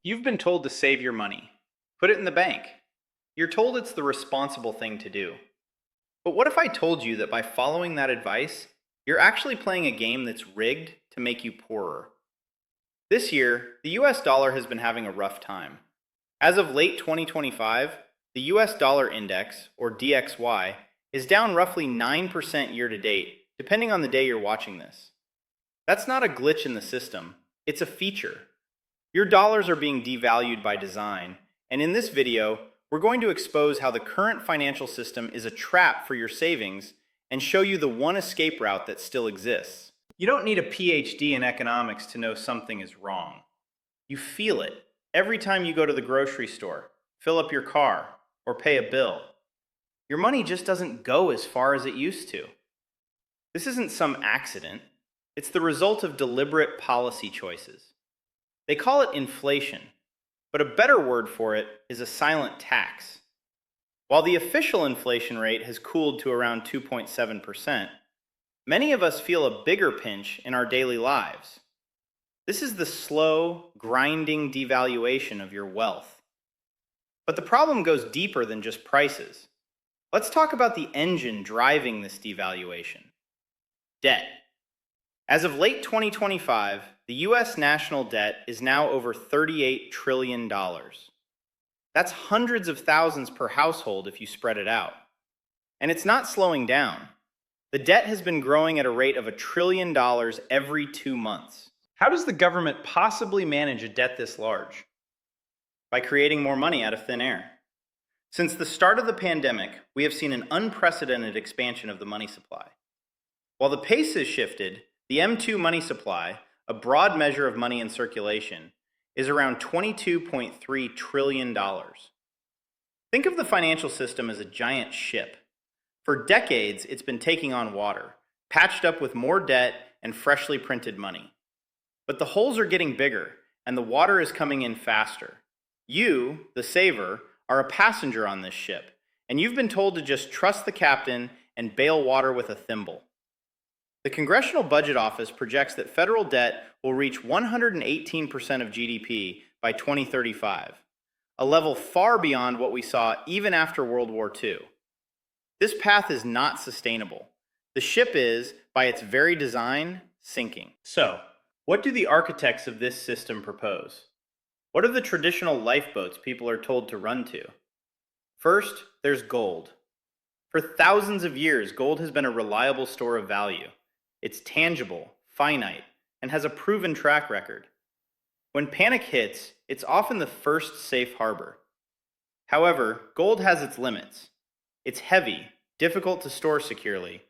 You've been told to save your money. Put it in the bank. You're told it's the responsible thing to do. But what if I told you that by following that advice, you're actually playing a game that's rigged to make you poorer? This year, the US dollar has been having a rough time. As of late 2025, the US dollar index, or DXY, is down roughly 9% year to date, depending on the day you're watching this. That's not a glitch in the system, it's a feature. Your dollars are being devalued by design, and in this video, we're going to expose how the current financial system is a trap for your savings and show you the one escape route that still exists. You don't need a PhD in economics to know something is wrong. You feel it every time you go to the grocery store, fill up your car, or pay a bill. Your money just doesn't go as far as it used to. This isn't some accident. It's the result of deliberate policy choices. They call it inflation, but a better word for it is a silent tax. While the official inflation rate has cooled to around 2.7%, many of us feel a bigger pinch in our daily lives. This is the slow, grinding devaluation of your wealth. But the problem goes deeper than just prices. Let's talk about the engine driving this devaluation: debt. As of late 2025, the US national debt is now over $38 trillion. That's hundreds of thousands per household if you spread it out. And it's not slowing down. The debt has been growing at a rate of $1 trillion every 2 months. How does the government possibly manage a debt this large? By creating more money out of thin air. Since the start of the pandemic, we have seen an unprecedented expansion of the money supply. While the pace has shifted, the M2 money supply, a broad measure of money in circulation, is around $22.3 trillion. Think of the financial system as a giant ship. For decades, it's been taking on water, patched up with more debt and freshly printed money. But the holes are getting bigger, and the water is coming in faster. You, the saver, are a passenger on this ship, and you've been told to just trust the captain and bail water with a thimble. The Congressional Budget Office projects that federal debt will reach 118% of GDP by 2035, a level far beyond what we saw even after World War II. This path is not sustainable. The ship is, by its very design, sinking. So, what do the architects of this system propose? What are the traditional lifeboats people are told to run to? First, there's gold. For thousands of years, gold has been a reliable store of value. It's tangible, finite, and has a proven track record. When panic hits, it's often the first safe harbor. However, gold has its limits. It's heavy, difficult to store securely,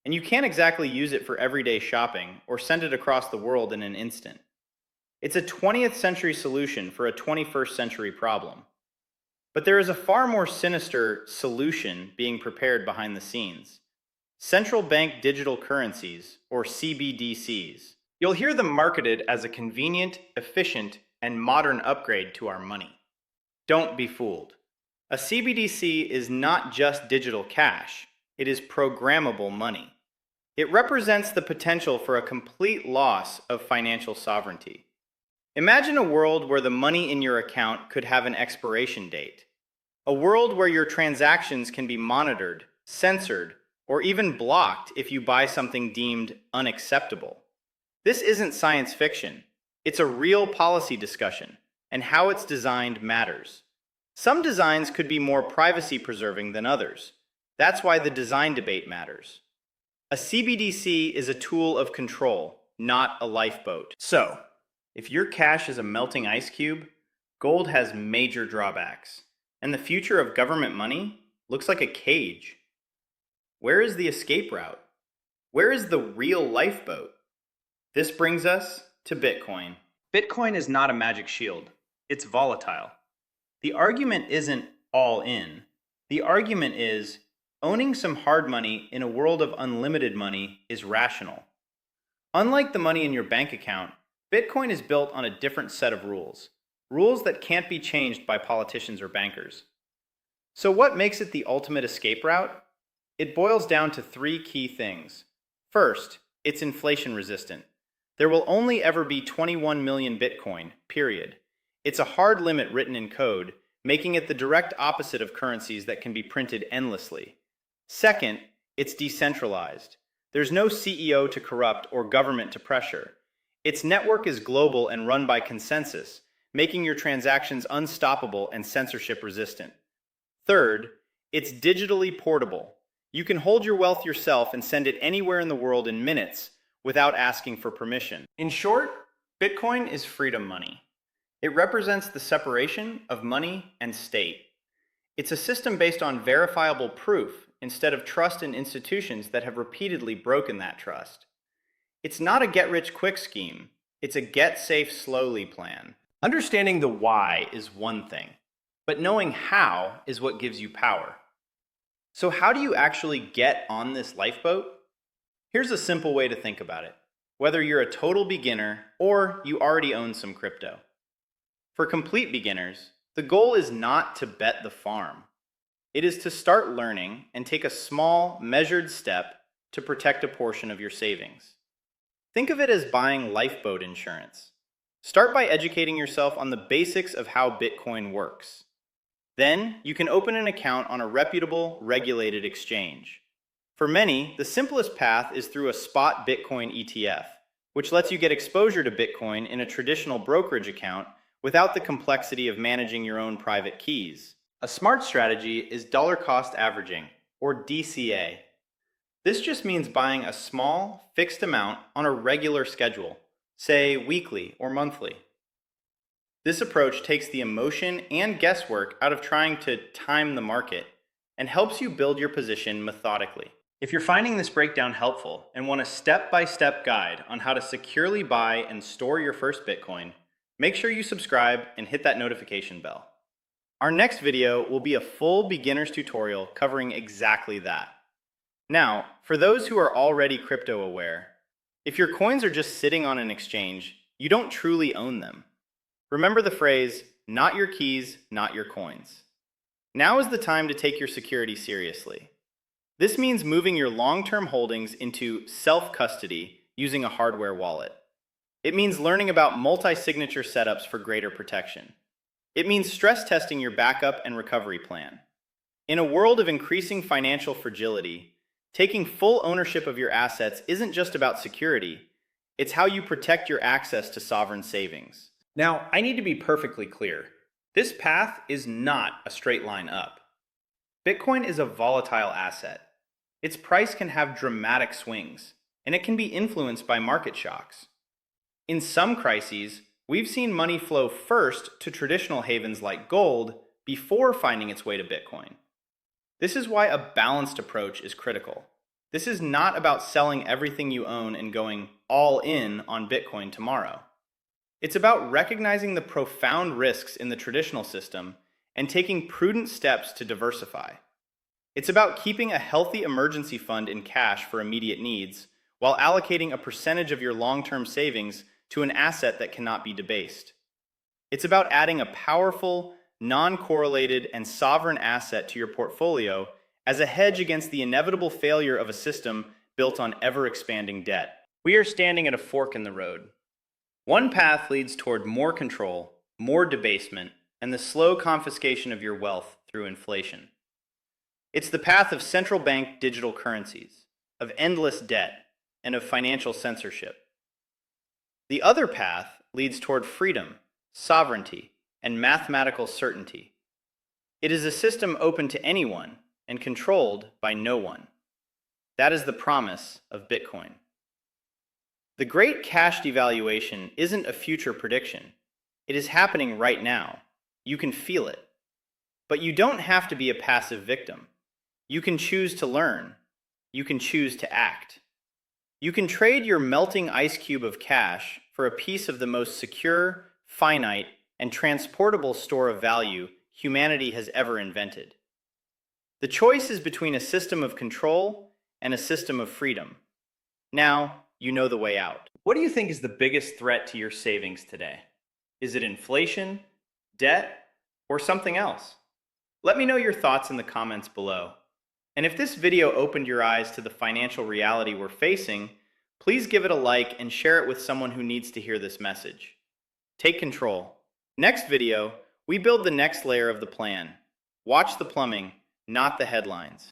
and you can't exactly use it for everyday shopping or send it across the world in an instant. It's a 20th century solution for a 21st century problem. But there is a far more sinister solution being prepared behind the scenes: central bank digital currencies, or CBDCs. You'll hear them marketed as a convenient, efficient, and modern upgrade to our money. Don't be fooled. A CBDC is not just digital cash, it is programmable money. It represents the potential for a complete loss of financial sovereignty. Imagine a world where the money in your account could have an expiration date. A world where your transactions can be monitored, censored, or even blocked if you buy something deemed unacceptable. This isn't science fiction. It's a real policy discussion, and how it's designed matters. Some designs could be more privacy-preserving than others. That's why the design debate matters. A CBDC is a tool of control, not a lifeboat. So, if your cash is a melting ice cube, gold has major drawbacks, and the future of government money looks like a cage. Where is the escape route? Where is the real lifeboat? This brings us to Bitcoin. Bitcoin is not a magic shield. It's volatile. The argument isn't all in. The argument is owning some hard money in a world of unlimited money is rational. Unlike the money in your bank account, Bitcoin is built on a different set of rules. Rules that can't be changed by politicians or bankers. So what makes it the ultimate escape route? It boils down to 3 key things. First, it's inflation resistant. There will only ever be 21 million Bitcoin, period. It's a hard limit written in code, making it the direct opposite of currencies that can be printed endlessly. Second, it's decentralized. There's no CEO to corrupt or government to pressure. Its network is global and run by consensus, making your transactions unstoppable and censorship resistant. Third, it's digitally portable. You can hold your wealth yourself and send it anywhere in the world in minutes without asking for permission. In short, Bitcoin is freedom money. It represents the separation of money and state. It's a system based on verifiable proof instead of trust in institutions that have repeatedly broken that trust. It's not a get-rich-quick scheme. It's a get-safe-slowly plan. Understanding the why is one thing, but knowing how is what gives you power. So how do you actually get on this lifeboat? Here's a simple way to think about it, whether you're a total beginner or you already own some crypto. For complete beginners, the goal is not to bet the farm. It is to start learning and take a small, measured step to protect a portion of your savings. Think of it as buying lifeboat insurance. Start by educating yourself on the basics of how Bitcoin works. Then, you can open an account on a reputable, regulated exchange. For many, the simplest path is through a spot Bitcoin ETF, which lets you get exposure to Bitcoin in a traditional brokerage account without the complexity of managing your own private keys. A smart strategy is dollar cost averaging, or DCA. This just means buying a small, fixed amount on a regular schedule, say weekly or monthly. This approach takes the emotion and guesswork out of trying to time the market and helps you build your position methodically. If you're finding this breakdown helpful and want a step-by-step guide on how to securely buy and store your first Bitcoin, make sure you subscribe and hit that notification bell. Our next video will be a full beginner's tutorial covering exactly that. Now, for those who are already crypto aware, if your coins are just sitting on an exchange, you don't truly own them. Remember the phrase, not your keys, not your coins. Now is the time to take your security seriously. This means moving your long-term holdings into self-custody using a hardware wallet. It means learning about multi-signature setups for greater protection. It means stress testing your backup and recovery plan. In a world of increasing financial fragility, taking full ownership of your assets isn't just about security, it's how you protect your access to sovereign savings. Now, I need to be perfectly clear. This path is not a straight line up. Bitcoin is a volatile asset. Its price can have dramatic swings, and it can be influenced by market shocks. In some crises, we've seen money flow first to traditional havens like gold before finding its way to Bitcoin. This is why a balanced approach is critical. This is not about selling everything you own and going all in on Bitcoin tomorrow. It's about recognizing the profound risks in the traditional system and taking prudent steps to diversify. It's about keeping a healthy emergency fund in cash for immediate needs while allocating a percentage of your long-term savings to an asset that cannot be debased. It's about adding a powerful, non-correlated, and sovereign asset to your portfolio as a hedge against the inevitable failure of a system built on ever-expanding debt. We are standing at a fork in the road. One path leads toward more control, more debasement, and the slow confiscation of your wealth through inflation. It's the path of central bank digital currencies, of endless debt, and of financial censorship. The other path leads toward freedom, sovereignty, and mathematical certainty. It is a system open to anyone and controlled by no one. That is the promise of Bitcoin. The great cash devaluation isn't a future prediction. It is happening right now. You can feel it. But you don't have to be a passive victim. You can choose to learn. You can choose to act. You can trade your melting ice cube of cash for a piece of the most secure, finite, and transportable store of value humanity has ever invented. The choice is between a system of control and a system of freedom. Now, you know the way out. What do you think is the biggest threat to your savings today? Is it inflation, debt, or something else? Let me know your thoughts in the comments below. And if this video opened your eyes to the financial reality we're facing, please give it a like and share it with someone who needs to hear this message. Take control. Next video, we build the next layer of the plan. Watch the plumbing, not the headlines.